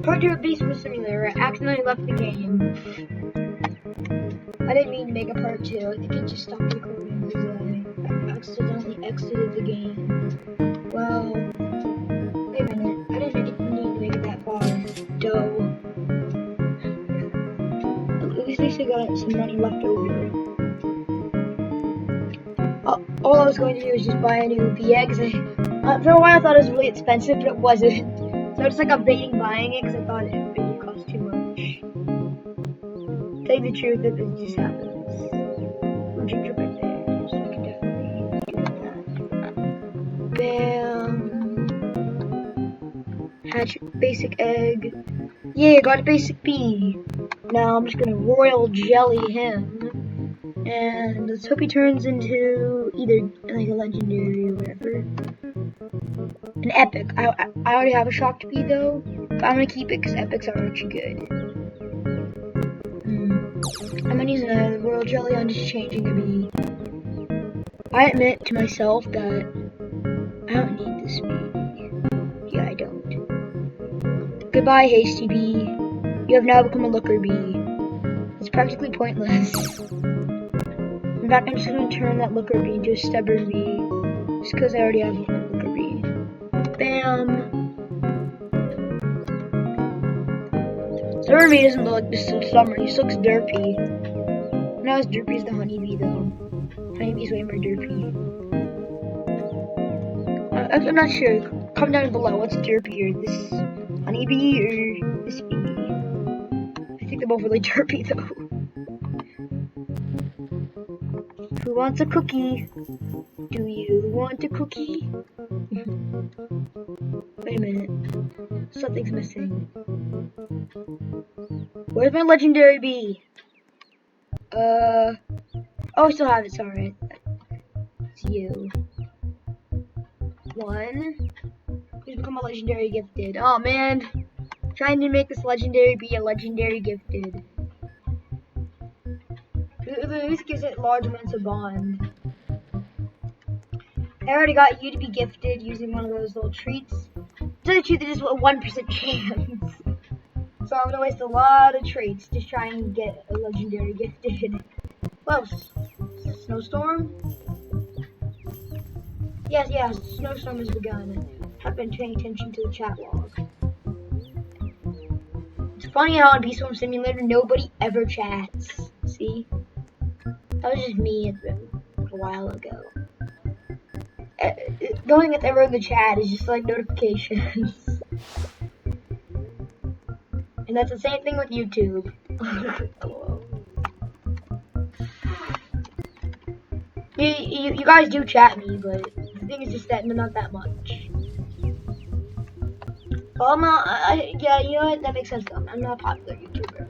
part 2 of Beast Wars Simulator. I accidentally left the game. I didn't mean to make a part 2. I think it just stopped recording because I accidentally exited the game. Well, wait a minute. I didn't need to make it that far. Dough. At least I got some money left over. All I was going to do was just buy a new VA because for a while I thought it was really expensive, but it wasn't. So I just like debating buying it because I thought it would cost too much. To tell you the truth, it just happens. Ginger right there, so I can definitely do that. Bam. Hatch basic egg. Yeah, got a basic bee. Now I'm just gonna royal jelly him. And let's hope he turns into either like a legendary or whatever. An epic. I already have a shocked bee though, but I'm gonna keep it because epics are actually good. I'm gonna use a royal jelly on just changing the bee. I admit to myself that I don't need this bee. Yeah, I don't. Goodbye, hasty bee. You have now become a looker bee. It's practically pointless. In fact, I'm just gonna turn that looker bee into a stubborn bee, just because I already have a looker bee. Bam! Stubborn bee doesn't look like this so summer, he just looks derpy. Not as derpy as the honeybee though. Honeybee's way more derpy. I'm not sure. Comment down below, what's derpier, this honeybee or this bee? I think they're both really derpy though. Who wants a cookie? Do you want a cookie? Wait a minute. Something's missing. Where's my legendary bee? Oh, I still have it, sorry. It's you. 1. Who's become a legendary gifted? Oh man. Trying to make this legendary bee a legendary gifted. This gives it large amounts of bond. I already got you to be gifted using one of those little treats. To tell you the truth, it is a 1% chance. So I'm gonna waste a lot of traits to try and get a legendary gifted. Whoa, snowstorm? Yes, snowstorm has begun. I've been paying attention to the chat log. It's funny how on Beast Wars Simulator nobody ever chats. See? That was just me a while ago. The only thing that's ever in the chat is just like notifications. And that's the same thing with YouTube. you guys do chat me, but the thing is just that not that much. Well, I'm not, yeah, you know what, that makes sense though. I'm not a popular YouTuber.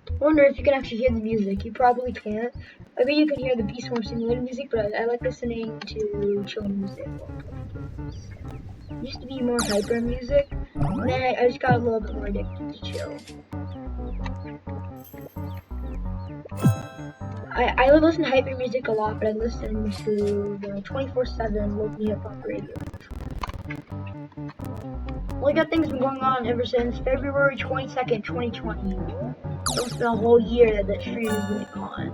I wonder if you can actually hear the music. You probably can't. Maybe you can hear the Beast Wars Simulator music, but I like listening to chill music. It used to be more hyper music, and then I just got a little bit more addicted to chill. I listen to hyper music a lot, but I listen to the 24/7 local hip hop radio. Well, that thing's been going on ever since February 22nd, 2020. It's been a whole year that stream has been on.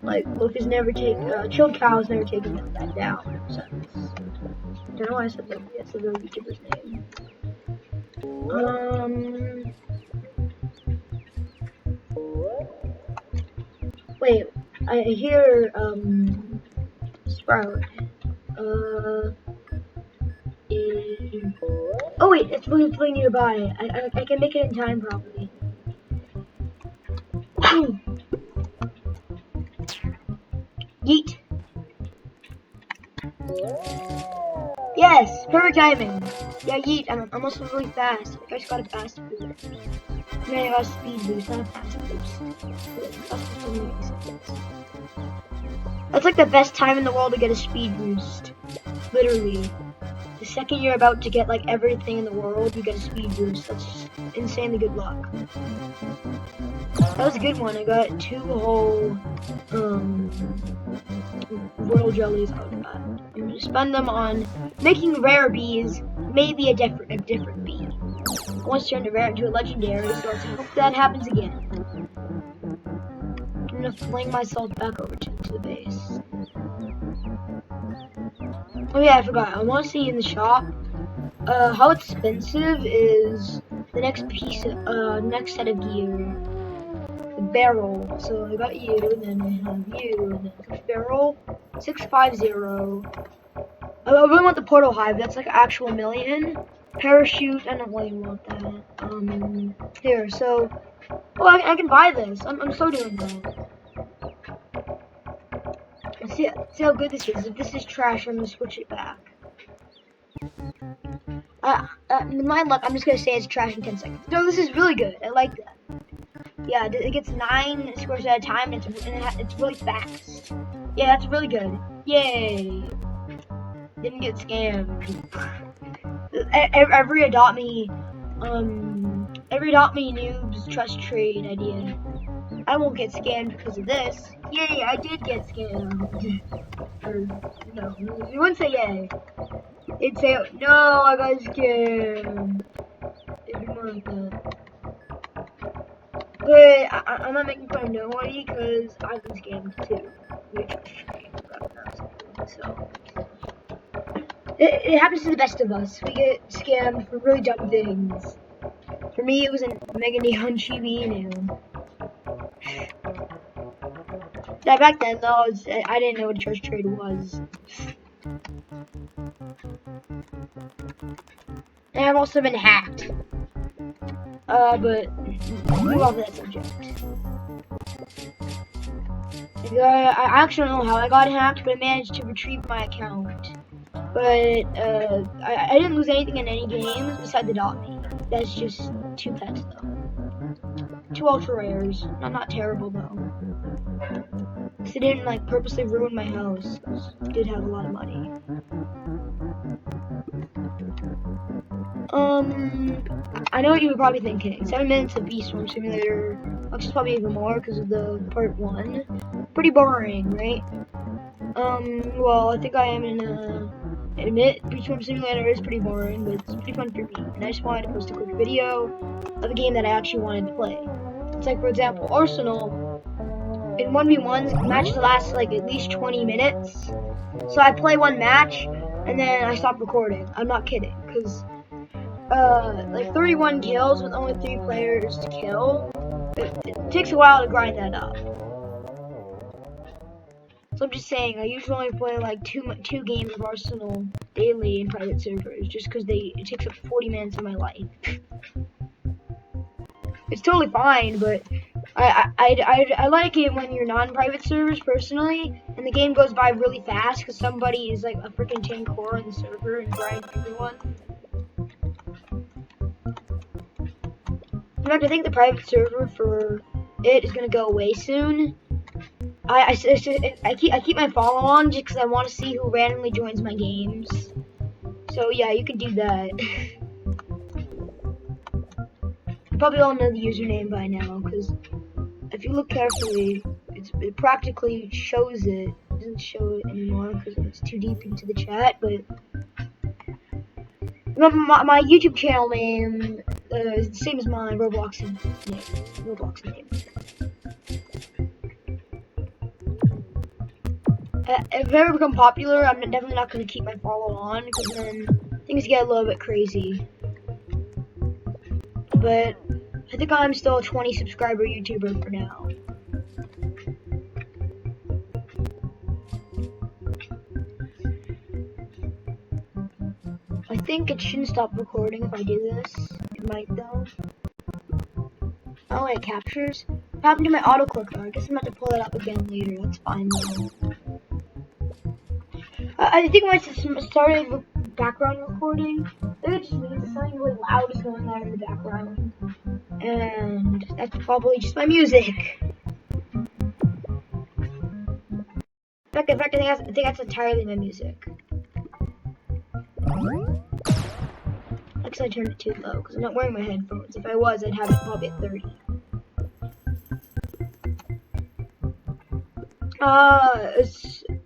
Like, Luffy's never taken, Chilled Cow's never taken that down ever since. I don't know why I said Luffy, that's the real YouTuber's name. Wait, I hear, Sprout. Oh wait, it's really nearby. I can make it in time probably. Yeet. Yes, perfect timing. Yeah, yeet. I'm also really fast. I just got a fast boost. Man, I got a speed boost, not a fast boost. That's like the best time in the world to get a speed boost. Literally. The second you're about to get like everything in the world, you get a speed boost. That's just insanely good luck. That was a good one. I got 2 whole royal jellies out of that. I'm gonna spend them on making rare bees, maybe a different bee. Once turned a rare into a legendary, so let's hope that happens again. I'm gonna fling myself back over to the base. Oh yeah, I forgot. I want to see in the shop how expensive is the next piece, next set of gear. The barrel. So I got you, and then I have you, and then the barrel. 650. I really want the portal hive. That's like actual million. Parachute. I don't really want that. Here. So, oh, I can buy this. I'm so doing that. Let's see how good this is. If this is trash, I'm gonna switch it back. With my luck, I'm just gonna say it's trash in 10 seconds. No, this is really good. I like that. Yeah, it gets 9 scores at a time, and it's really fast. Yeah, that's really good. Yay! Didn't get scammed. Every adopt me noobs trust trade idea. I won't get scammed because of this. Yay! I did get scammed. Or no, you wouldn't say yay. It'd say no, I got scammed. It'd be more like that. But I'm not making fun of nobody because I've been scammed too. Which so it happens to the best of us. We get scammed for really dumb things. For me, it was a Mega Neon Chibi now. Yeah, back then though, I didn't know what a trust trade was. And I've also been hacked. But move on to that subject. I actually don't know how I got hacked, but I managed to retrieve my account. But I didn't lose anything in any games besides Adopt Me. That's just 2 pets though. 2 ultra rares. Not terrible though. Cause it didn't like purposely ruin my house. I did have a lot of money. I know what you were probably thinking. 7 minutes of Beast Storm Simulator, which is probably even more because of the part 1. Pretty boring, right? Well, I think I am gonna admit Beast Storm Simulator is pretty boring, but it's pretty fun for me. And I just wanted to post a quick video of a game that I actually wanted to play. It's like, for example, Arsenal. In 1v1s, matches last like at least 20 minutes. So I play 1 match, and then I stop recording. I'm not kidding, because like 31 kills with only 3 players to kill, it takes a while to grind that up. So I'm just saying, I usually only play like two games of Arsenal daily in private servers, just because it takes up 40 minutes of my life. It's totally fine, but I like it when you're non-private servers personally, and the game goes by really fast because somebody is like a freaking 10 core in the server and grinding everyone. In fact, I think the private server for it is gonna go away soon. I keep my follow on just because I want to see who randomly joins my games. So yeah, you can do that. You probably all know the username by now, because if you look carefully, it practically shows it. It doesn't show it anymore because it's too deep into the chat, but my YouTube channel name is the same as my Roblox name. If I ever become popular, I'm definitely not going to keep my follow on, because then things get a little bit crazy. But I think I'm still a 20 subscriber YouTuber for now. I think it shouldn't stop recording if I do this. It might though. Oh, it captures. What happened to my autocorrector? I guess I'm going to pull it up again later. That's fine though. I think when I started background recording, it just means something really loud is going on in the background. And that's probably just my music. In fact, I think that's entirely my music. because I turned it too low, because I'm not wearing my headphones. If I was, I'd have it probably at 30.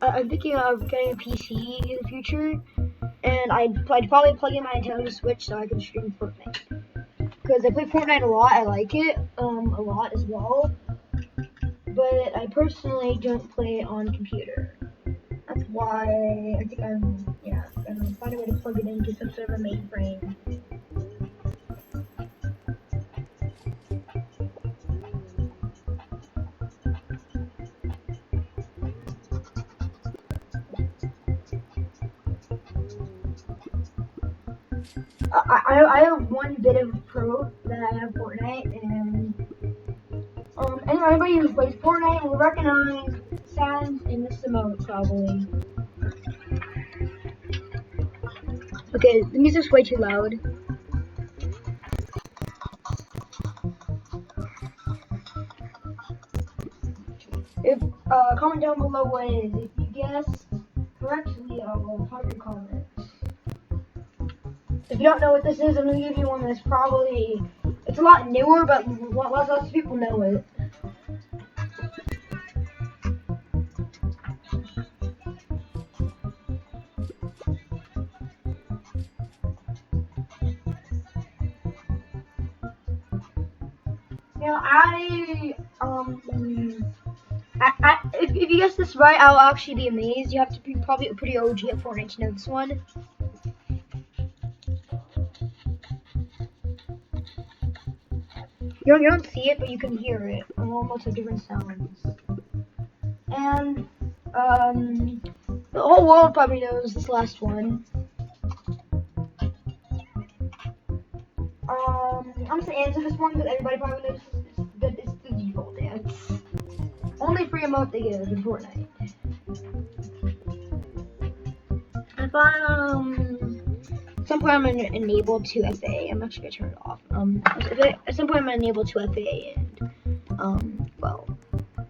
I'm thinking of getting a PC in the future, and I'd probably plug in my Nintendo Switch so I can stream Fortnite. Because I play Fortnite a lot, I like it, a lot as well. But I personally don't play it on computer. That's why I think I'm gonna find a way to plug it into some sort of a mainframe. I have one bit of pro that I have Fortnite, and anybody who plays Fortnite will recognize sounds in this emote probably. Okay, the music's way too loud. If comment down below what it is. If you guess correctly, I'll have your comments. If you don't know what this is, I'm gonna give you one that's probably it's a lot newer, but lots of people know it. You know, if you guess this right, I'll actually be amazed. You have to be probably a pretty OG at Fortnite to know this one. You don't see it, but you can hear it. Almost like different sounds. And the whole world probably knows this last one. I'm just gonna answer this one because everybody probably knows that it's the default dance. Only free emote they give in Fortnite. If at some point I'm enabled to FA. I'm actually gonna turn it off. At some point I'm enabled to FA, and well,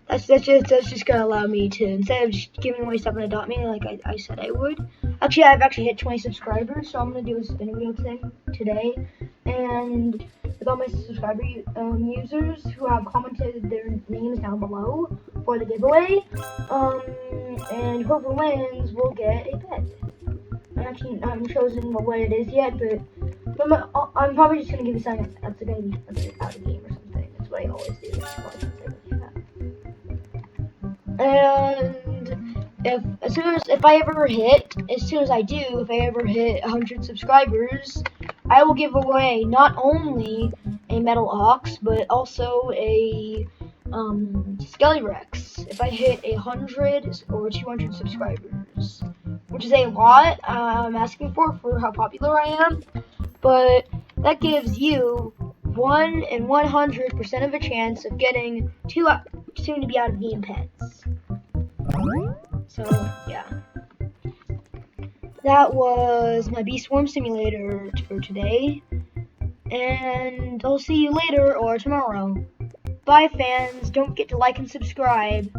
that's just gonna allow me to, instead of just giving away stuff on Adopt.me like I said I would. Actually, I've actually hit 20 subscribers, so I'm gonna do a spin wheel thing today, and with all my subscriber users who have commented their names down below for the giveaway, and whoever wins will get a pet. I haven't chosen what it is yet, but I'm probably just gonna give you something that's out of the game or something. That's what I always do. And if I ever hit 100 subscribers, I will give away not only a metal ox, but also a Skelly Rex. If I hit 100 or 200 subscribers, which is a lot I'm asking for how popular I am, but that gives you 1 in 100% of a chance of getting 2 soon-to-be out-of-game pets. So, yeah. That was my Bee Swarm Simulator for today, and I'll see you later or tomorrow. Bye, fans. Don't forget to like and subscribe.